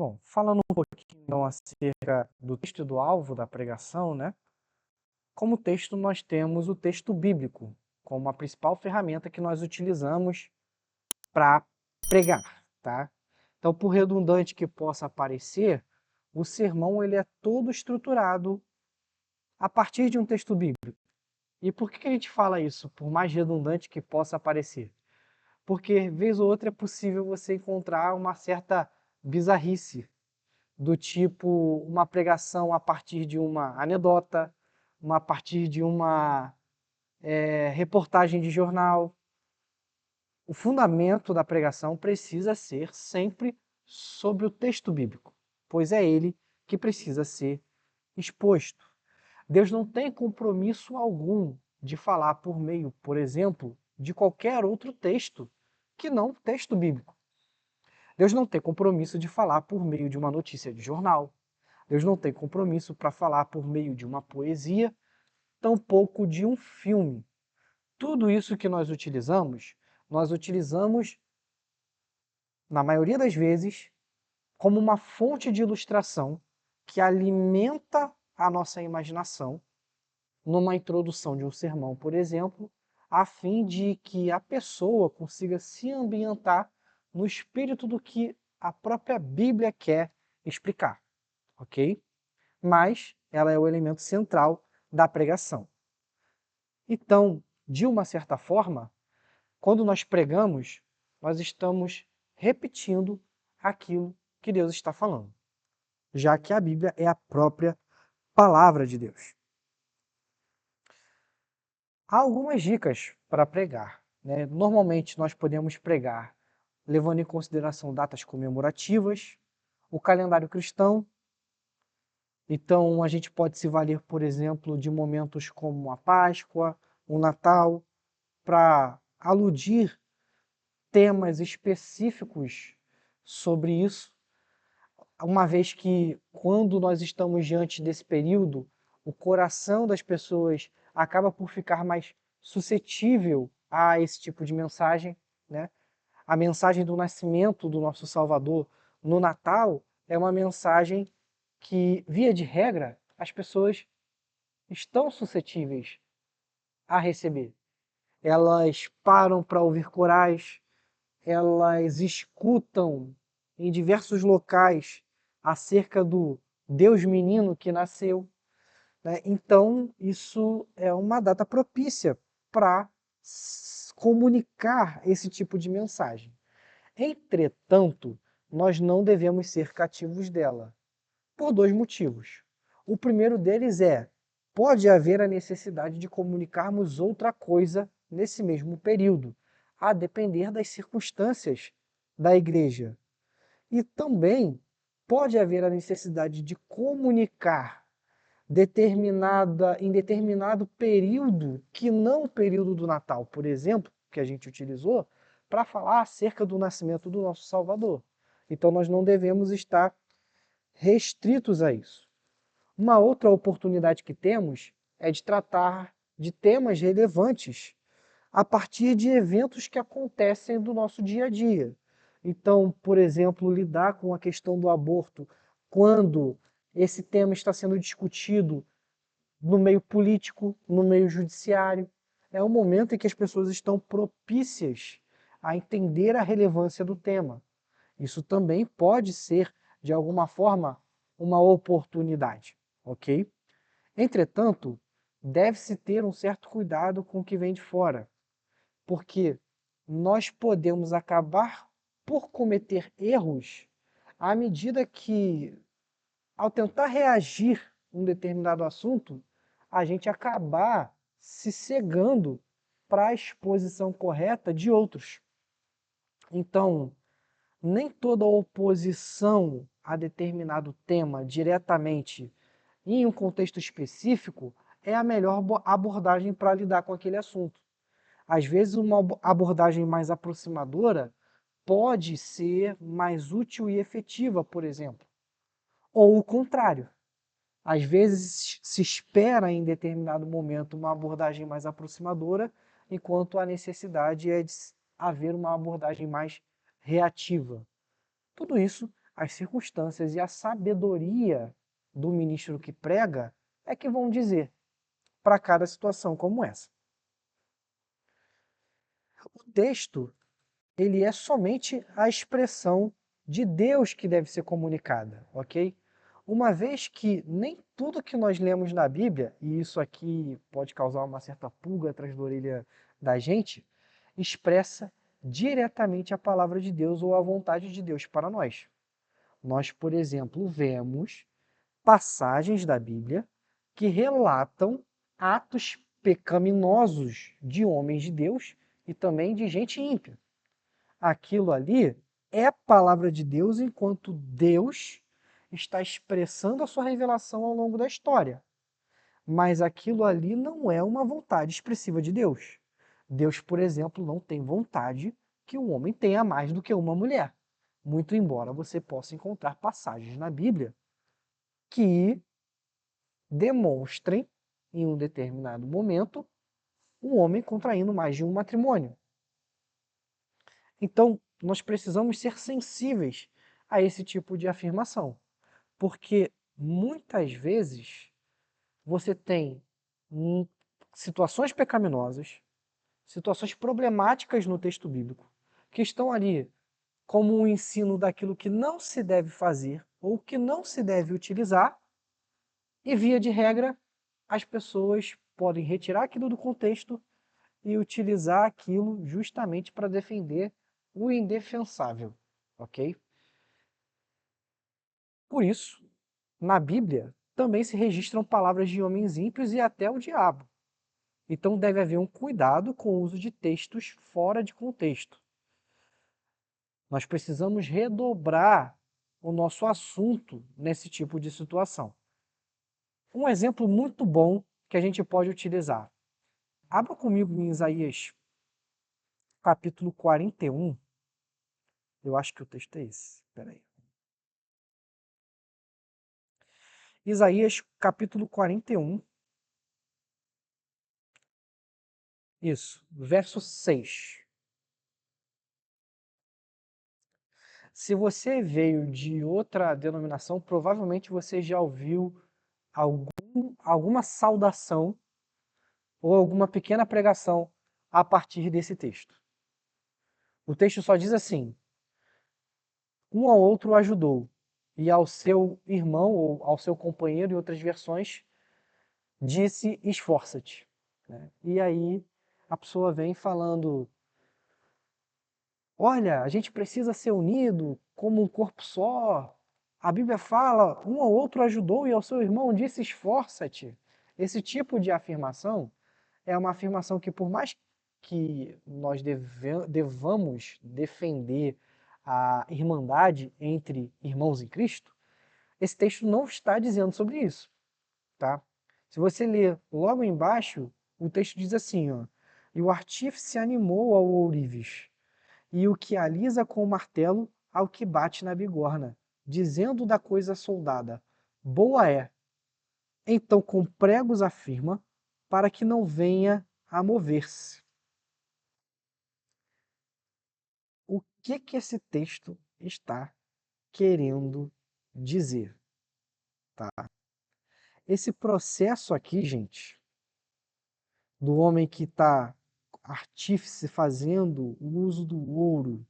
Bom, falando um pouquinho então acerca do texto e do alvo da pregação, né? Como texto, nós temos o texto bíblico como a principal ferramenta que nós utilizamos para pregar, tá? Então, por redundante que possa parecer, o sermão ele é todo estruturado a partir de um texto bíblico. E por que a gente fala isso, por mais redundante que possa parecer? Porque, vez ou outra, é possível você encontrar uma certa bizarrice, do tipo uma pregação a partir de uma anedota, a partir de uma reportagem de jornal. O fundamento da pregação precisa ser sempre sobre o texto bíblico, pois é ele que precisa ser exposto. Deus não tem compromisso algum de falar por meio, por exemplo, de qualquer outro texto que não texto bíblico. Deus não tem compromisso de falar por meio de uma notícia de jornal. Deus não tem compromisso para falar por meio de uma poesia, tampouco de um filme. Tudo isso que nós utilizamos, na maioria das vezes, como uma fonte de ilustração que alimenta a nossa imaginação numa introdução de um sermão, por exemplo, a fim de que a pessoa consiga se ambientar no espírito do que a própria Bíblia quer explicar, ok? Mas ela é o elemento central da pregação. Então, de uma certa forma, quando nós pregamos, nós estamos repetindo aquilo que Deus está falando, já que a Bíblia é a própria palavra de Deus. Há algumas dicas para pregar, né? Normalmente nós podemos pregar levando em consideração datas comemorativas, o calendário cristão. Então a gente pode se valer, por exemplo, de momentos como a Páscoa, o Natal, para aludir temas específicos sobre isso, uma vez que quando nós estamos diante desse período, o coração das pessoas acaba por ficar mais suscetível a esse tipo de mensagem, né? A mensagem do nascimento do nosso Salvador no Natal é uma mensagem que, via de regra, as pessoas estão suscetíveis a receber. Elas param para ouvir corais, elas escutam em diversos locais acerca do Deus menino que nasceu, né? Então, isso é uma data propícia para comunicar esse tipo de mensagem. Entretanto, nós não devemos ser cativos dela, por dois motivos. O primeiro deles é, pode haver a necessidade de comunicarmos outra coisa nesse mesmo período, a depender das circunstâncias da igreja. E também pode haver a necessidade de comunicar em determinado período, que não o período do Natal, por exemplo, que a gente utilizou, para falar acerca do nascimento do nosso Salvador. Então nós não devemos estar restritos a isso. Uma outra oportunidade que temos é de tratar de temas relevantes a partir de eventos que acontecem do nosso dia a dia. Então, por exemplo, lidar com a questão do aborto quando esse tema está sendo discutido no meio político, no meio judiciário. É um momento em que as pessoas estão propícias a entender a relevância do tema. Isso também pode ser, de alguma forma, uma oportunidade, ok? Entretanto, deve-se ter um certo cuidado com o que vem de fora, porque nós podemos acabar por cometer erros à medida que, ao tentar reagir a um determinado assunto, a gente acabar se cegando para a exposição correta de outros. Então, nem toda oposição a determinado tema diretamente em um contexto específico é a melhor abordagem para lidar com aquele assunto. Às vezes, uma abordagem mais aproximadora pode ser mais útil e efetiva, por exemplo. Ou o contrário. Às vezes se espera em determinado momento uma abordagem mais aproximadora, enquanto a necessidade é de haver uma abordagem mais reativa. Tudo isso as circunstâncias e a sabedoria do ministro que prega é que vão dizer para cada situação como essa. O texto, ele é somente a expressão de Deus que deve ser comunicada, ok? Uma vez que nem tudo que nós lemos na Bíblia, e isso aqui pode causar uma certa pulga atrás da orelha da gente, expressa diretamente a palavra de Deus ou a vontade de Deus para nós. Nós, por exemplo, vemos passagens da Bíblia que relatam atos pecaminosos de homens de Deus e também de gente ímpia. Aquilo ali é palavra de Deus enquanto Deus está expressando a sua revelação ao longo da história. Mas aquilo ali não é uma vontade expressiva de Deus. Deus, por exemplo, não tem vontade que o homem tenha mais do que uma mulher. Muito embora você possa encontrar passagens na Bíblia que demonstrem, em um determinado momento, um homem contraindo mais de um matrimônio. Então, nós precisamos ser sensíveis a esse tipo de afirmação, porque muitas vezes você tem situações pecaminosas, situações problemáticas no texto bíblico, que estão ali como um ensino daquilo que não se deve fazer ou que não se deve utilizar, e via de regra, as pessoas podem retirar aquilo do contexto e utilizar aquilo justamente para defender o indefensável, ok? Por isso, na Bíblia também se registram palavras de homens ímpios e até o diabo. Então deve haver um cuidado com o uso de textos fora de contexto. Nós precisamos redobrar o nosso assunto nesse tipo de situação. Um exemplo muito bom que a gente pode utilizar. Abra comigo em Isaías, capítulo 41. Eu acho que o texto é esse. Espera aí. Isaías, capítulo 41. Isso, verso 6. Se você veio de outra denominação, provavelmente você já ouviu alguma saudação ou alguma pequena pregação a partir desse texto. O texto só diz assim: um ao outro ajudou, e ao seu irmão ou ao seu companheiro, em outras versões, disse: esforça-te. E aí a pessoa vem falando: olha, a gente precisa ser unido como um corpo só. A Bíblia fala: um ao outro ajudou e ao seu irmão disse: esforça-te. Esse tipo de afirmação é uma afirmação que, por mais que nós devamos defender a irmandade entre irmãos em Cristo, esse texto não está dizendo sobre isso, tá? Se você ler logo embaixo, o texto diz assim, ó: e o artífice animou ao ourives, e o que alisa com o martelo ao que bate na bigorna, dizendo da coisa soldada: boa é. Então com pregos afirma, para que não venha a mover-se. O que esse texto está querendo dizer? Tá? Esse processo aqui, gente, do homem que está artífice fazendo o uso do ouro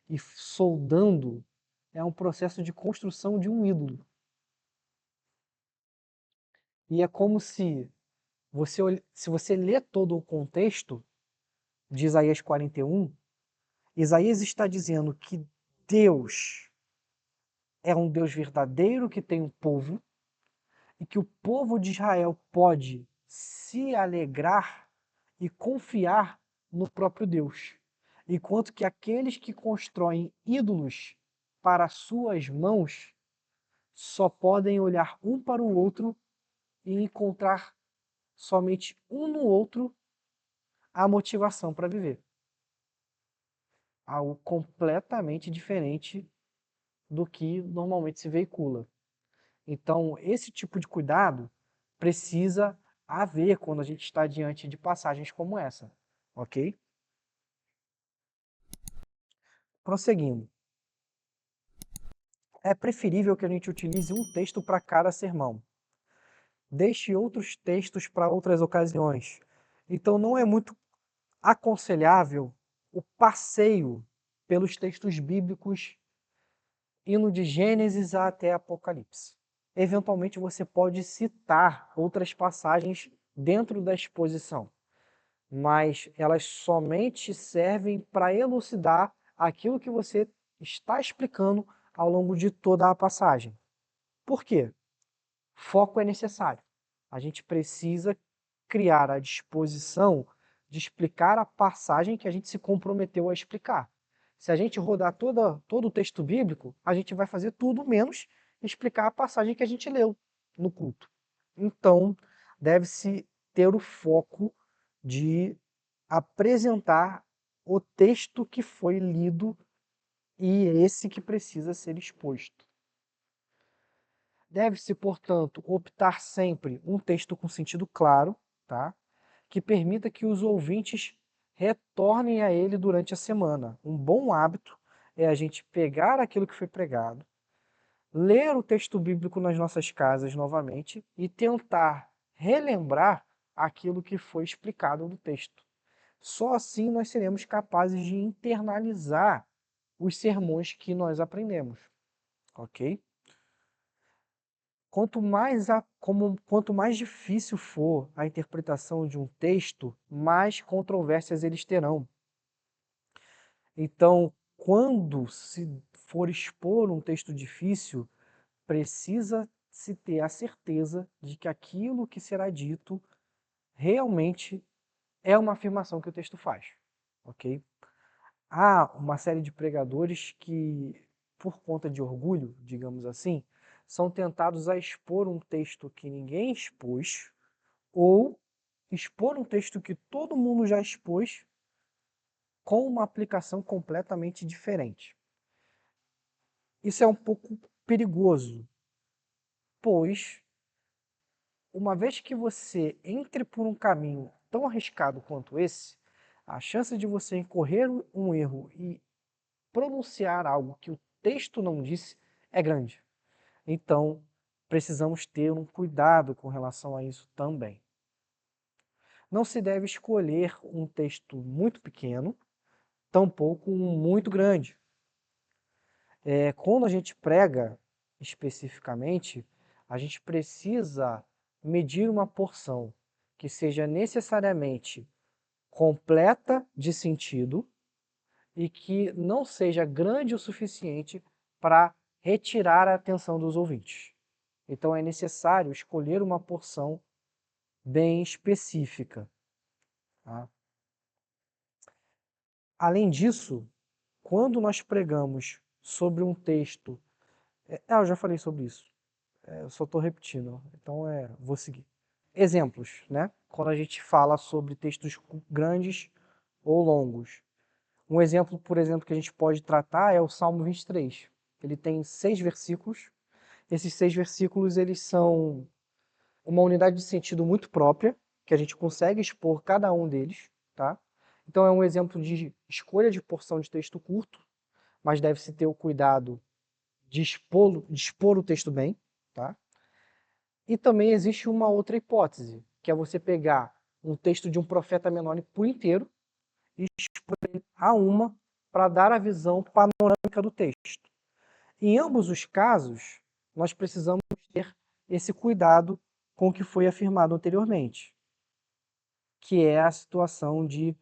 e soldando, é um processo de construção de um ídolo. E é como se você lê todo o contexto de Isaías 41, Isaías está dizendo que Deus é um Deus verdadeiro que tem um povo e que o povo de Israel pode se alegrar e confiar no próprio Deus. Enquanto que aqueles que constroem ídolos para suas mãos só podem olhar um para o outro e encontrar somente um no outro a motivação para viver. Algo completamente diferente do que normalmente se veicula. Então, esse tipo de cuidado precisa haver quando a gente está diante de passagens como essa, ok? Prosseguindo. é preferível que a gente utilize um texto para cada sermão. Deixe outros textos para outras ocasiões. Então não é muito aconselhável o passeio pelos textos bíblicos indo de Gênesis até Apocalipse. Eventualmente você pode citar outras passagens dentro da exposição, mas elas somente servem para elucidar aquilo que você está explicando ao longo de toda a passagem. Por quê? Foco é necessário. A gente precisa criar a disposição de explicar a passagem que a gente se comprometeu a explicar. Se a gente rodar todo o texto bíblico, a gente vai fazer tudo menos explicar a passagem que a gente leu no culto. Então, deve-se ter o foco de apresentar o texto que foi lido e esse que precisa ser exposto. Deve-se, portanto, optar sempre um texto com sentido claro, tá? Que permita que os ouvintes retornem a ele durante a semana. Um bom hábito é a gente pegar aquilo que foi pregado, ler o texto bíblico nas nossas casas novamente e tentar relembrar aquilo que foi explicado no texto. Só assim nós seremos capazes de internalizar os sermões que nós aprendemos, ok? Quanto mais difícil for a interpretação de um texto, mais controvérsias eles terão. Então, quando se for expor um texto difícil, precisa se ter a certeza de que aquilo que será dito realmente é uma afirmação que o texto faz, ok? Há uma série de pregadores que, por conta de orgulho, digamos assim, são tentados a expor um texto que ninguém expôs ou expor um texto que todo mundo já expôs com uma aplicação completamente diferente. Isso é um pouco perigoso, pois uma vez que você entre por um caminho tão arriscado quanto esse, a chance de você incorrer um erro e pronunciar algo que o texto não disse é grande. Então, precisamos ter um cuidado com relação a isso também. Não se deve escolher um texto muito pequeno, tampouco um muito grande. Quando a gente prega especificamente, a gente precisa medir uma porção que seja necessariamente completa de sentido e que não seja grande o suficiente para retirar a atenção dos ouvintes. Então é necessário escolher uma porção bem específica. Tá? Além disso, quando nós pregamos sobre um texto... eu já falei sobre isso. Eu só estou repetindo. Então, vou seguir. Exemplos, né? Quando a gente fala sobre textos grandes ou longos. Um exemplo, por exemplo, que a gente pode tratar é o Salmo 23. Ele tem 6 versículos. Esses 6 versículos, eles são uma unidade de sentido muito própria, que a gente consegue expor cada um deles, tá? Então é um exemplo de escolha de porção de texto curto, mas deve-se ter o cuidado de expor o texto bem, tá? E também existe uma outra hipótese, que é você pegar um texto de um profeta menor por inteiro e expor ele a uma para dar a visão panorâmica do texto. Em ambos os casos, nós precisamos ter esse cuidado com o que foi afirmado anteriormente, que é a situação de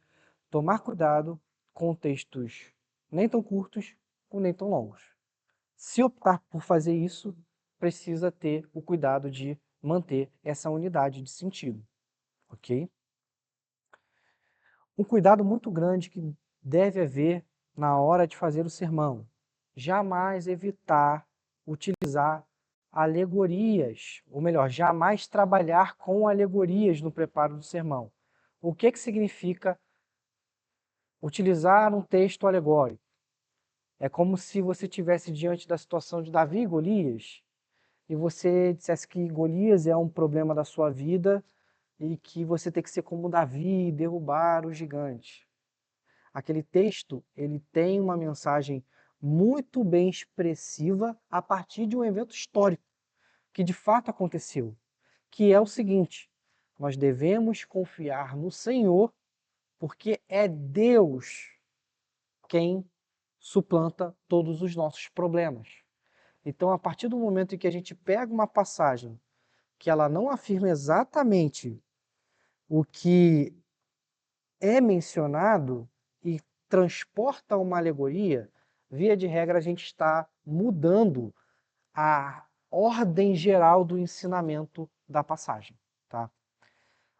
tomar cuidado com textos nem tão curtos ou nem tão longos. Se optar por fazer isso, precisa ter o cuidado de manter essa unidade de sentido, ok? Um cuidado muito grande que deve haver na hora de fazer o sermão. Jamais evitar utilizar alegorias, ou melhor, jamais trabalhar com alegorias no preparo do sermão. O que significa utilizar um texto alegórico? É como se você estivesse diante da situação de Davi e Golias, e você dissesse que Golias é um problema da sua vida e que você tem que ser como Davi e derrubar o gigante. Aquele texto, ele tem uma mensagem muito bem expressiva a partir de um evento histórico que de fato aconteceu, que é o seguinte: nós devemos confiar no Senhor, porque é Deus quem suplanta todos os nossos problemas. Então, a partir do momento em que a gente pega uma passagem que ela não afirma exatamente o que é mencionado e transporta uma alegoria, via de regra a gente está mudando a ordem geral do ensinamento da passagem, tá?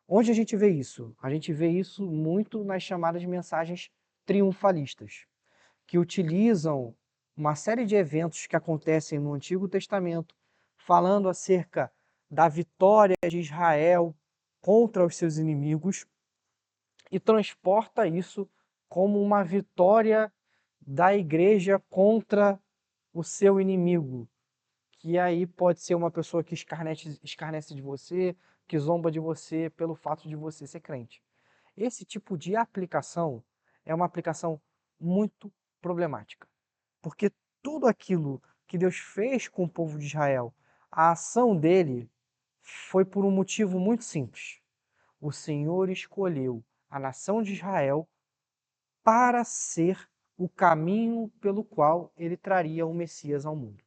Onde a gente vê isso? A gente vê isso muito nas chamadas mensagens triunfalistas, que utilizam uma série de eventos que acontecem no Antigo Testamento, falando acerca da vitória de Israel contra os seus inimigos e transporta isso como uma vitória da igreja contra o seu inimigo, que aí pode ser uma pessoa que escarnece de você, que zomba de você pelo fato de você ser crente. Esse tipo de aplicação é uma aplicação muito problemática, porque tudo aquilo que Deus fez com o povo de Israel, a ação dele foi por um motivo muito simples. O Senhor escolheu a nação de Israel para ser o caminho pelo qual ele traria o Messias ao mundo.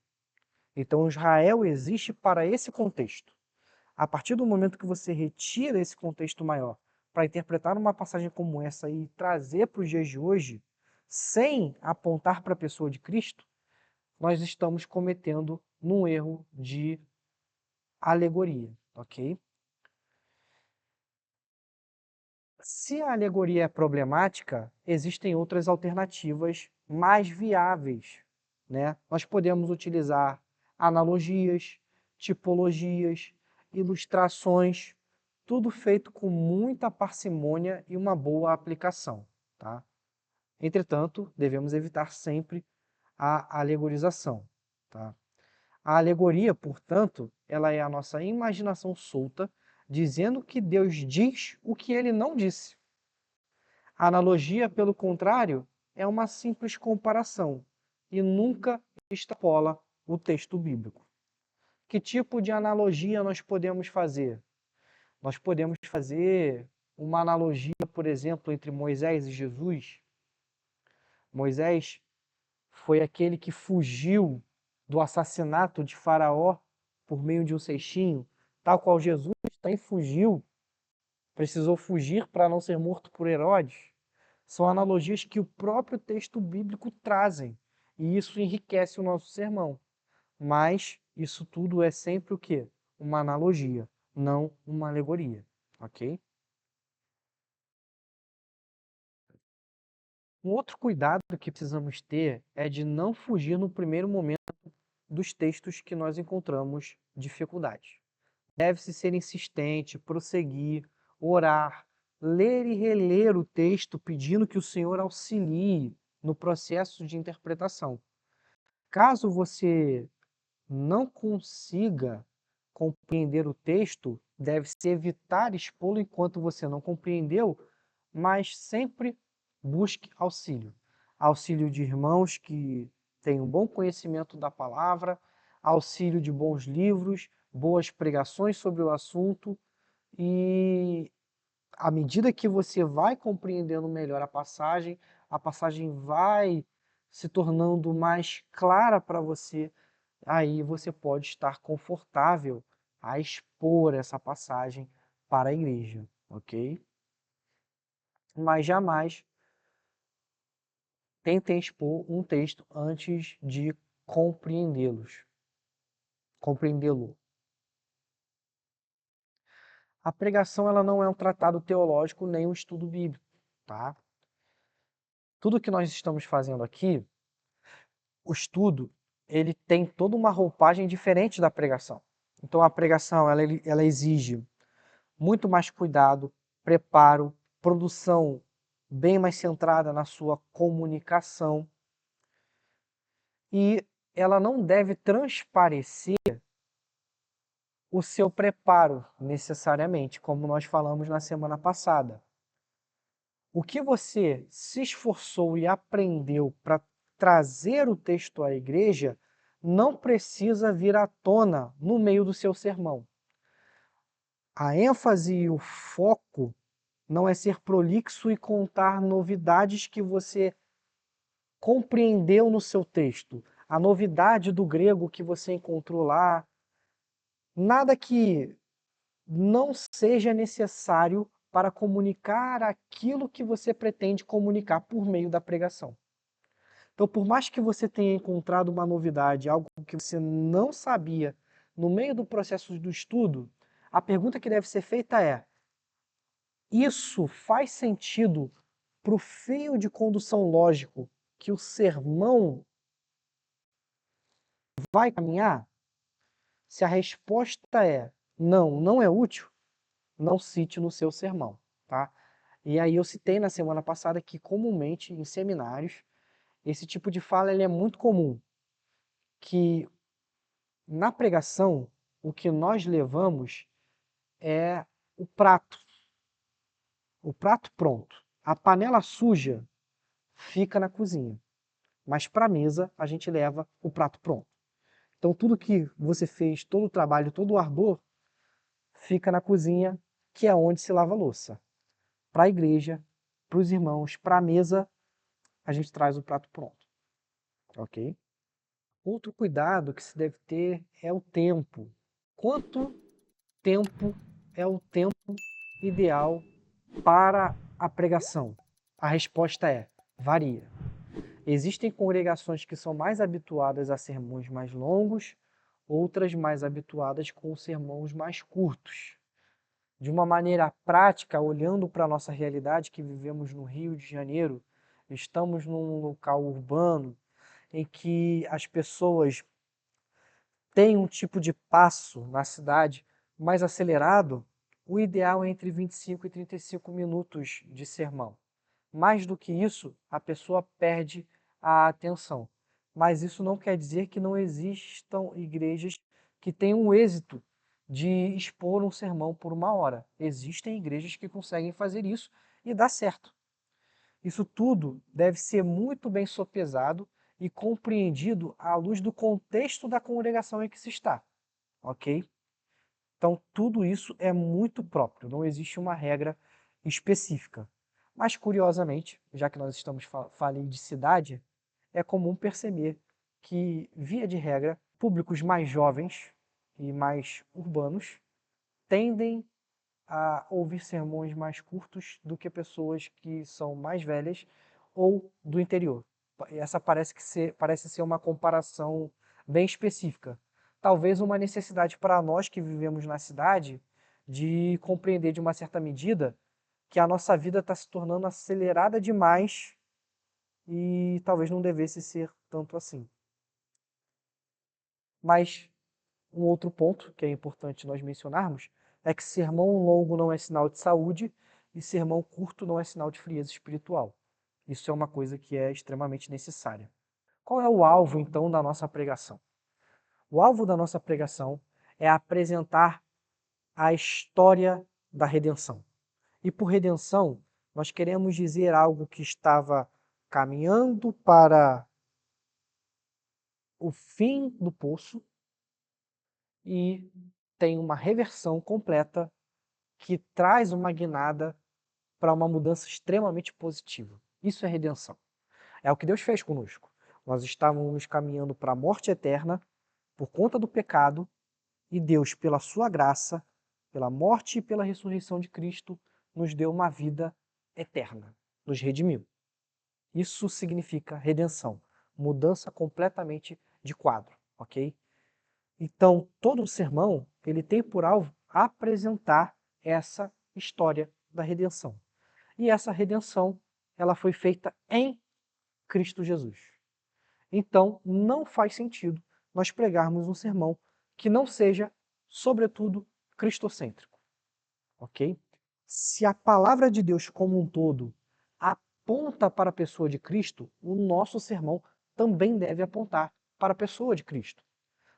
Então, Israel existe para esse contexto. A partir do momento que você retira esse contexto maior para interpretar uma passagem como essa e trazer para os dias de hoje, sem apontar para a pessoa de Cristo, nós estamos cometendo um erro de alegoria, ok? Se a alegoria é problemática, existem outras alternativas mais viáveis, né? Nós podemos utilizar analogias, tipologias, ilustrações, tudo feito com muita parcimônia e uma boa aplicação, tá? Entretanto, devemos evitar sempre a alegorização, tá? A alegoria, portanto, ela é a nossa imaginação solta, dizendo que Deus diz o que ele não disse. A analogia, pelo contrário, é uma simples comparação e nunca extrapola o texto bíblico. Que tipo de analogia nós podemos fazer? Nós podemos fazer uma analogia, por exemplo, entre Moisés e Jesus. Moisés foi aquele que fugiu do assassinato de Faraó por meio de um cestinho, tal qual Jesus também fugiu, precisou fugir para não ser morto por Herodes. São analogias que o próprio texto bíblico trazem, e isso enriquece o nosso sermão. Mas isso tudo é sempre o quê? Uma analogia, não uma alegoria, ok? Um outro cuidado que precisamos ter é de não fugir no primeiro momento dos textos que nós encontramos dificuldade. Deve-se ser insistente, prosseguir, orar, ler e reler o texto pedindo que o Senhor auxilie no processo de interpretação. Caso você não consiga compreender o texto, deve-se evitar expô-lo enquanto você não compreendeu, mas sempre busque auxílio. Auxílio de irmãos que têm um bom conhecimento da palavra, auxílio de bons livros, boas pregações sobre o assunto e à medida que você vai compreendendo melhor a passagem vai se tornando mais clara para você, aí você pode estar confortável a expor essa passagem para a igreja, ok? Mas jamais tentem expor um texto antes de compreendê-los, compreendê-lo. A pregação ela não é um tratado teológico nem um estudo bíblico, tá? Tudo que nós estamos fazendo aqui, o estudo, ele tem toda uma roupagem diferente da pregação. Então a pregação ela exige muito mais cuidado, preparo, produção bem mais centrada na sua comunicação e ela não deve transparecer o seu preparo necessariamente, como nós falamos na semana passada. O que você se esforçou e aprendeu para trazer o texto à igreja não precisa vir à tona no meio do seu sermão. A ênfase e o foco não é ser prolixo e contar novidades que você compreendeu no seu texto, a novidade do grego que você encontrou lá, nada que não seja necessário para comunicar aquilo que você pretende comunicar por meio da pregação. Então, por mais que você tenha encontrado uma novidade, algo que você não sabia no meio do processo do estudo, a pergunta que deve ser feita é: isso faz sentido para o fio de condução lógico que o sermão vai caminhar? Se a resposta é não, não é útil, não cite no seu sermão, tá? E aí eu citei na semana passada que comumente em seminários esse tipo de fala ele é muito comum, que na pregação o que nós levamos é o prato pronto. A panela suja fica na cozinha, mas para a mesa a gente leva o prato pronto. Então tudo que você fez, todo o trabalho, todo o ardor, fica na cozinha, que é onde se lava a louça. Para a igreja, para os irmãos, para a mesa, a gente traz o prato pronto. Ok? Outro cuidado que se deve ter é o tempo. Quanto tempo é o tempo ideal para a pregação? A resposta é: varia. Existem congregações que são mais habituadas a sermões mais longos, outras mais habituadas com sermões mais curtos. De uma maneira prática, olhando para a nossa realidade que vivemos no Rio de Janeiro, estamos num local urbano em que as pessoas têm um tipo de passo na cidade mais acelerado, o ideal é entre 25 e 35 minutos de sermão. Mais do que isso, a pessoa perde a atenção. Mas isso não quer dizer que não existam igrejas que tenham o êxito de expor um sermão por 1 hora. Existem igrejas que conseguem fazer isso e dá certo. Isso tudo deve ser muito bem sopesado e compreendido à luz do contexto da congregação em que se está, ok? Então, tudo isso é muito próprio, não existe uma regra específica. Mas, curiosamente, já que nós estamos falando de cidade, é comum perceber que, via de regra, públicos mais jovens e mais urbanos tendem a ouvir sermões mais curtos do que pessoas que são mais velhas ou do interior. Essa parece ser uma comparação bem específica. Talvez uma necessidade para nós que vivemos na cidade de compreender de uma certa medida que a nossa vida está se tornando acelerada demais e talvez não devesse ser tanto assim. Mas um outro ponto que é importante nós mencionarmos é que sermão longo não é sinal de saúde e sermão curto não é sinal de frieza espiritual. Isso é uma coisa que é extremamente necessária. Qual é o alvo, então, da nossa pregação? O alvo da nossa pregação é apresentar a história da redenção. E por redenção, nós queremos dizer algo que estava caminhando para o fim do poço e tem uma reversão completa que traz uma guinada para uma mudança extremamente positiva. Isso é redenção. É o que Deus fez conosco. Nós estávamos caminhando para a morte eterna por conta do pecado e Deus, pela sua graça, pela morte e pela ressurreição de Cristo, nos deu uma vida eterna, nos redimiu. Isso significa redenção, mudança completamente de quadro, ok? Então, todo o sermão, ele tem por alvo apresentar essa história da redenção. E essa redenção, ela foi feita em Cristo Jesus. Então, não faz sentido nós pregarmos um sermão que não seja, sobretudo, cristocêntrico, ok? Se a palavra de Deus como um todo aponta para a pessoa de Cristo, o nosso sermão também deve apontar para a pessoa de Cristo.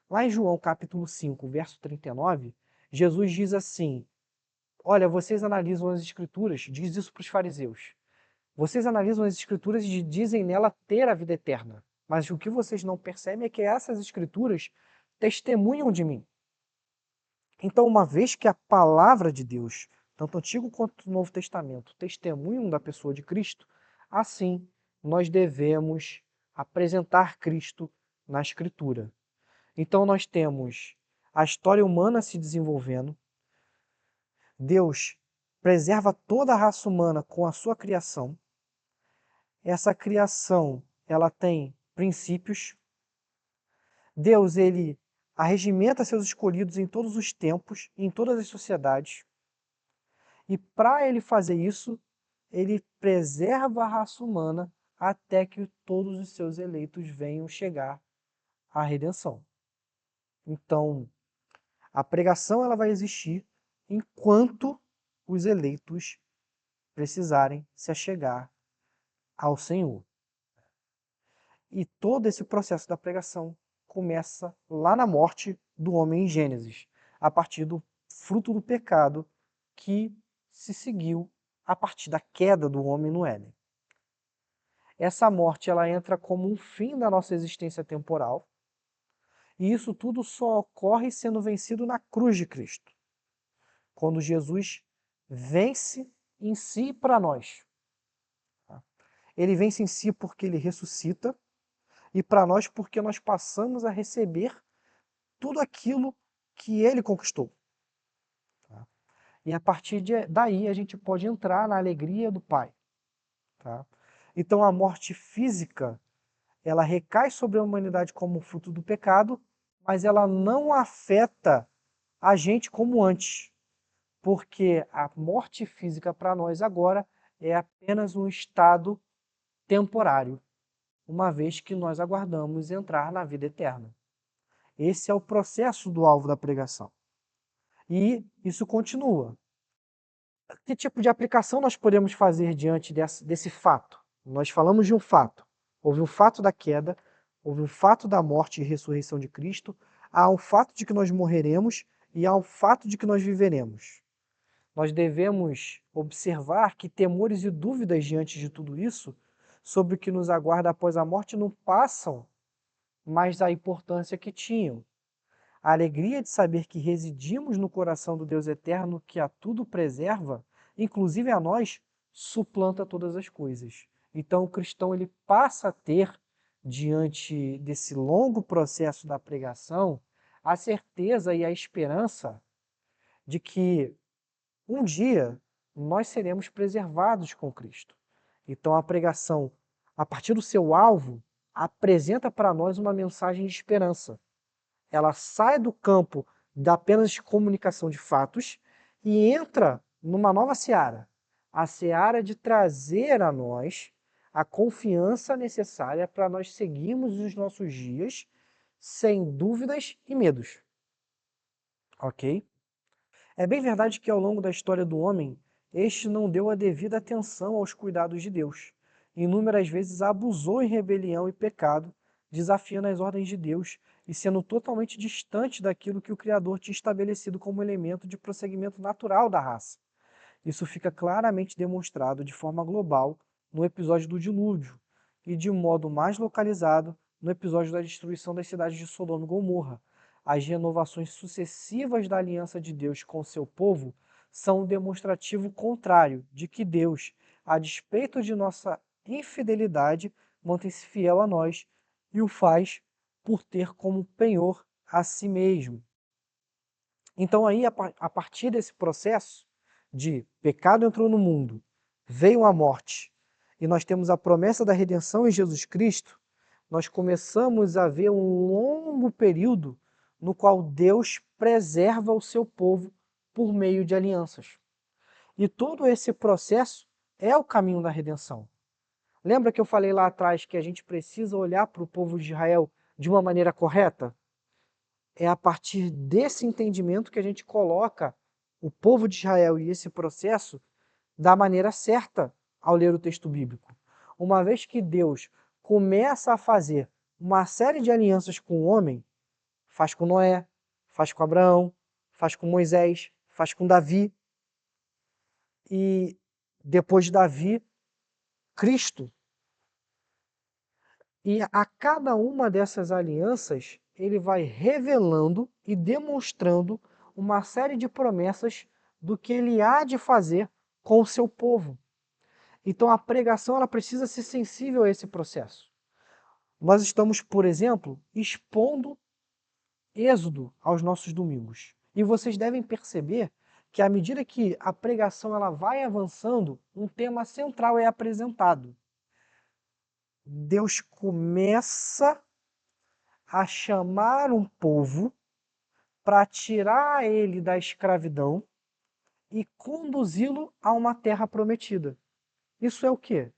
Lá em João capítulo 5, verso 39, Jesus diz assim: olha, vocês analisam as escrituras, diz isso para os fariseus. Vocês analisam as escrituras e dizem nela ter a vida eterna. Mas o que vocês não percebem é que essas escrituras testemunham de mim. Então, uma vez que a palavra de Deus, tanto o Antigo quanto o Novo Testamento, testemunham da pessoa de Cristo, assim nós devemos apresentar Cristo na Escritura. Então, nós temos a história humana se desenvolvendo, Deus preserva toda a raça humana com a sua criação. Essa criação, ela tem princípios. Deus, ele arregimenta seus escolhidos em todos os tempos, em todas as sociedades. E para ele fazer isso, ele preserva a raça humana até que todos os seus eleitos venham chegar à redenção. Então, a pregação ela vai existir enquanto os eleitos precisarem se achegar ao Senhor. E todo esse processo da pregação começa lá na morte do homem em Gênesis, a partir do fruto do pecado que se seguiu a partir da queda do homem no Éden. Essa morte ela entra como um fim da nossa existência temporal, e isso tudo só ocorre sendo vencido na cruz de Cristo, quando Jesus vence em si para nós. Ele vence em si porque ele ressuscita, e para nós porque nós passamos a receber tudo aquilo que ele conquistou. Tá? E a partir daí a gente pode entrar na alegria do Pai. Tá? Então a morte física, ela recai sobre a humanidade como fruto do pecado, mas ela não afeta a gente como antes, porque a morte física para nós agora é apenas um estado temporário, uma vez que nós aguardamos entrar na vida eterna. Esse é o processo do alvo da pregação. E isso continua. Que tipo de aplicação nós podemos fazer diante desse fato? Nós falamos de um fato. Houve um fato da queda, houve um fato da morte e ressurreição de Cristo, há um fato de que nós morreremos e há um fato de que nós viveremos. Nós devemos observar que temores e dúvidas diante de tudo isso, sobre o que nos aguarda após a morte, não passam mais a importância que tinham. A alegria de saber que residimos no coração do Deus eterno que a tudo preserva, inclusive a nós, suplanta todas as coisas. Então o cristão ele passa a ter, diante desse longo processo da pregação, a certeza e a esperança de que um dia nós seremos preservados com Cristo. Então a pregação, a partir do seu alvo, apresenta para nós uma mensagem de esperança. Ela sai do campo da apenas comunicação de fatos e entra numa nova seara, a seara de trazer a nós a confiança necessária para nós seguirmos os nossos dias sem dúvidas e medos. Ok? É bem verdade que ao longo da história do homem, este não deu a devida atenção aos cuidados de Deus. Inúmeras vezes abusou em rebelião e pecado, desafiando as ordens de Deus e sendo totalmente distante daquilo que o Criador tinha estabelecido como elemento de prosseguimento natural da raça. Isso fica claramente demonstrado de forma global no episódio do dilúvio e de modo mais localizado no episódio da destruição das cidades de Sodoma e Gomorra. As renovações sucessivas da aliança de Deus com seu povo são um demonstrativo contrário de que Deus, a despeito de nossa infidelidade, mantém-se fiel a nós e o faz por ter como penhor a si mesmo. Então aí, a partir desse processo de pecado entrou no mundo, veio a morte, e nós temos a promessa da redenção em Jesus Cristo, nós começamos a ver um longo período no qual Deus preserva o seu povo por meio de alianças. E todo esse processo é o caminho da redenção. Lembra que eu falei lá atrás que a gente precisa olhar para o povo de Israel de uma maneira correta? É a partir desse entendimento que a gente coloca o povo de Israel e esse processo da maneira certa ao ler o texto bíblico. Uma vez que Deus começa a fazer uma série de alianças com o homem, faz com Noé, faz com Abraão, faz com Moisés, faz com Davi, e depois de Davi, Cristo. E a cada uma dessas alianças, ele vai revelando e demonstrando uma série de promessas do que ele há de fazer com o seu povo. Então a pregação ela precisa ser sensível a esse processo. Nós estamos, por exemplo, expondo Êxodo aos nossos domingos. E vocês devem perceber que à medida que a pregação ela vai avançando, um tema central é apresentado. Deus começa a chamar um povo para tirar ele da escravidão e conduzi-lo a uma terra prometida. Isso é o quê?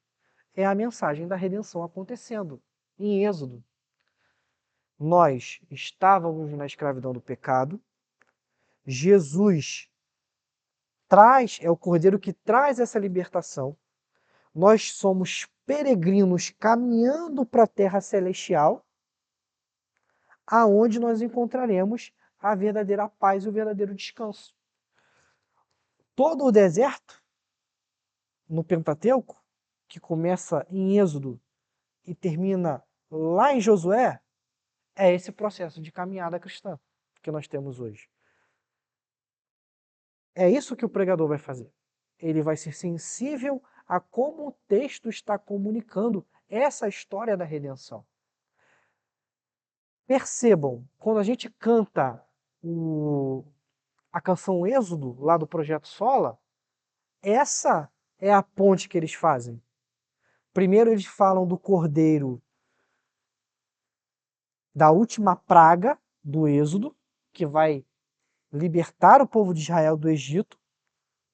É a mensagem da redenção acontecendo em Êxodo. Nós estávamos na escravidão do pecado, Jesus é o Cordeiro que traz essa libertação. Nós somos peregrinos caminhando para a terra celestial, aonde nós encontraremos a verdadeira paz e o verdadeiro descanso. Todo o deserto, no Pentateuco, que começa em Êxodo e termina lá em Josué, é esse processo de caminhada cristã que nós temos hoje. É isso que o pregador vai fazer. Ele vai ser sensível a como o texto está comunicando essa história da redenção. Percebam, quando a gente canta a canção Êxodo, lá do Projeto Sola, essa é a ponte que eles fazem. Primeiro eles falam do cordeiro da última praga do Êxodo, que vai libertar o povo de Israel do Egito,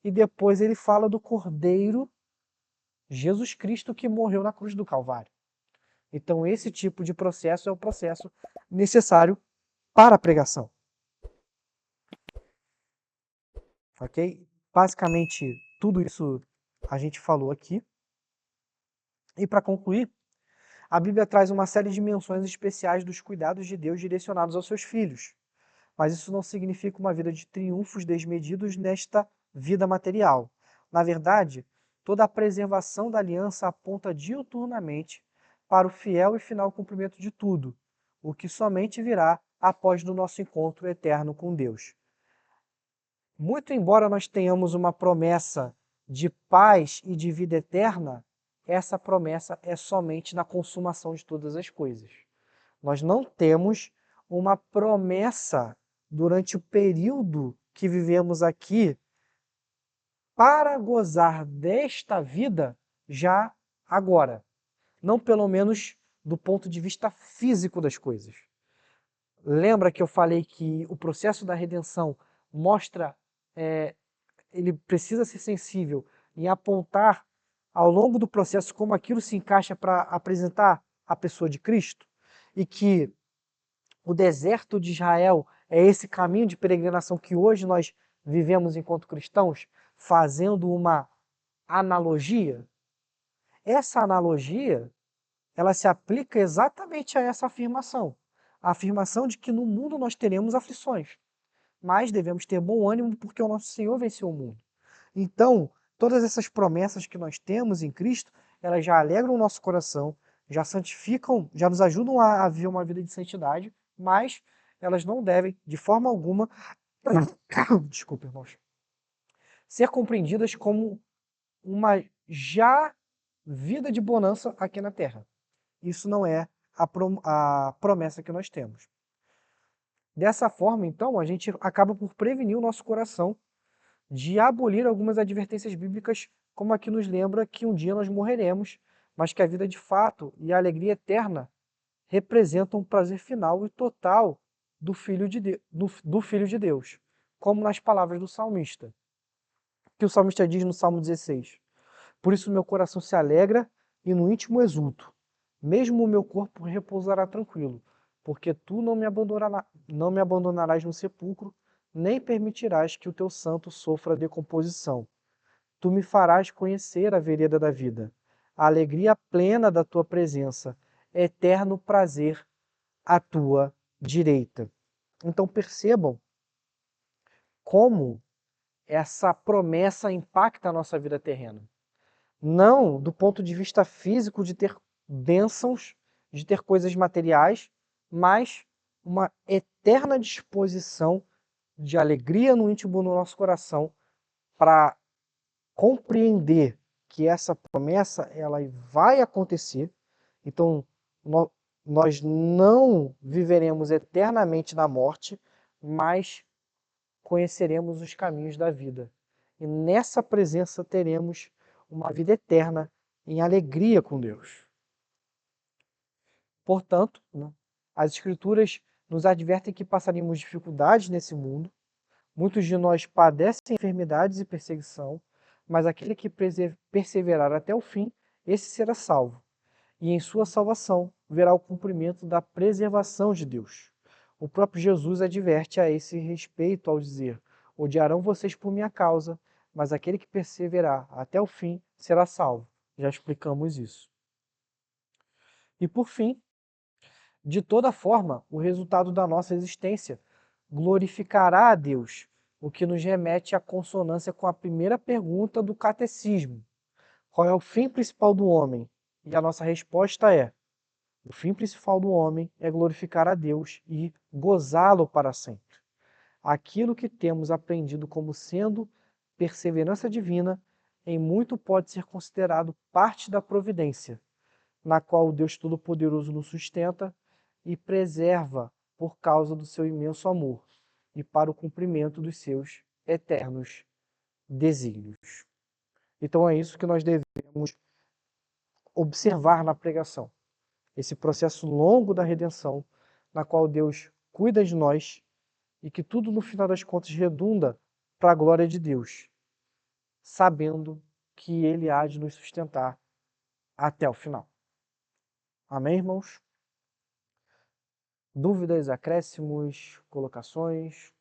e depois ele fala do cordeiro Jesus Cristo que morreu na cruz do Calvário. Então esse tipo de processo é o processo necessário para a pregação. Ok? Basicamente tudo isso a gente falou aqui. E para concluir, a Bíblia traz uma série de menções especiais dos cuidados de Deus direcionados aos seus filhos. Mas isso não significa uma vida de triunfos desmedidos nesta vida material. Na verdade, toda a preservação da aliança aponta diuturnamente para o fiel e final cumprimento de tudo, o que somente virá após o nosso encontro eterno com Deus. Muito embora nós tenhamos uma promessa de paz e de vida eterna, essa promessa é somente na consumação de todas as coisas. Nós não temos uma promessa durante o período que vivemos aqui para gozar desta vida já agora. Não pelo menos do ponto de vista físico das coisas. Lembra que eu falei que o processo da redenção mostra, ele precisa ser sensível em apontar ao longo do processo como aquilo se encaixa para apresentar a pessoa de Cristo? E que o deserto de Israel é esse caminho de peregrinação que hoje nós vivemos enquanto cristãos, fazendo uma analogia. Essa analogia, ela se aplica exatamente a essa afirmação. A afirmação de que no mundo nós teremos aflições, mas devemos ter bom ânimo porque o nosso Senhor venceu o mundo. Então, todas essas promessas que nós temos em Cristo, elas já alegram o nosso coração, já santificam, já nos ajudam a viver uma vida de santidade, mas elas não devem, de forma alguma, desculpa, irmãos, ser compreendidas como uma já vida de bonança aqui na Terra. Isso não é a promessa que nós temos. Dessa forma, então, a gente acaba por prevenir o nosso coração de abolir algumas advertências bíblicas, como aqui nos lembra que um dia nós morreremos, mas que a vida de fato e a alegria eterna representam o prazer final e total do Filho de Deus, como nas palavras do salmista, que o salmista diz no Salmo 16: Por isso meu coração se alegra e no íntimo exulto, mesmo o meu corpo repousará tranquilo, porque tu não me abandonarás no sepulcro, nem permitirás que o teu santo sofra decomposição. Tu me farás conhecer a vereda da vida, a alegria plena da tua presença, eterno prazer à tua direita. Então percebam como essa promessa impacta a nossa vida terrena. Não do ponto de vista físico de ter bênçãos de ter coisas materiais, mas uma eterna disposição de alegria no íntimo do nosso coração para compreender que essa promessa ela vai acontecer. Então, nós não viveremos eternamente na morte, mas conheceremos os caminhos da vida. E nessa presença teremos uma vida eterna em alegria com Deus. Portanto, né, as Escrituras nos advertem que passaremos dificuldades nesse mundo. Muitos de nós padecem enfermidades e perseguição, mas aquele que perseverar até o fim, esse será salvo. E em sua salvação verá o cumprimento da preservação de Deus. O próprio Jesus adverte a esse respeito ao dizer: odiarão vocês por minha causa, mas aquele que perseverar até o fim será salvo. Já explicamos isso. E por fim, de toda forma, o resultado da nossa existência glorificará a Deus, o que nos remete à consonância com a primeira pergunta do catecismo: qual é o fim principal do homem? E a nossa resposta é: o fim principal do homem é glorificar a Deus e gozá-lo para sempre. Aquilo que temos aprendido como sendo perseverança divina, em muito pode ser considerado parte da providência, na qual o Deus Todo-Poderoso nos sustenta e preserva por causa do seu imenso amor e para o cumprimento dos seus eternos desígnios. Então é isso que nós devemos observar na pregação. Esse processo longo da redenção, na qual Deus cuida de nós e que tudo no final das contas redunda para a glória de Deus, sabendo que Ele há de nos sustentar até o final. Amém, irmãos? Dúvidas, acréscimos, colocações?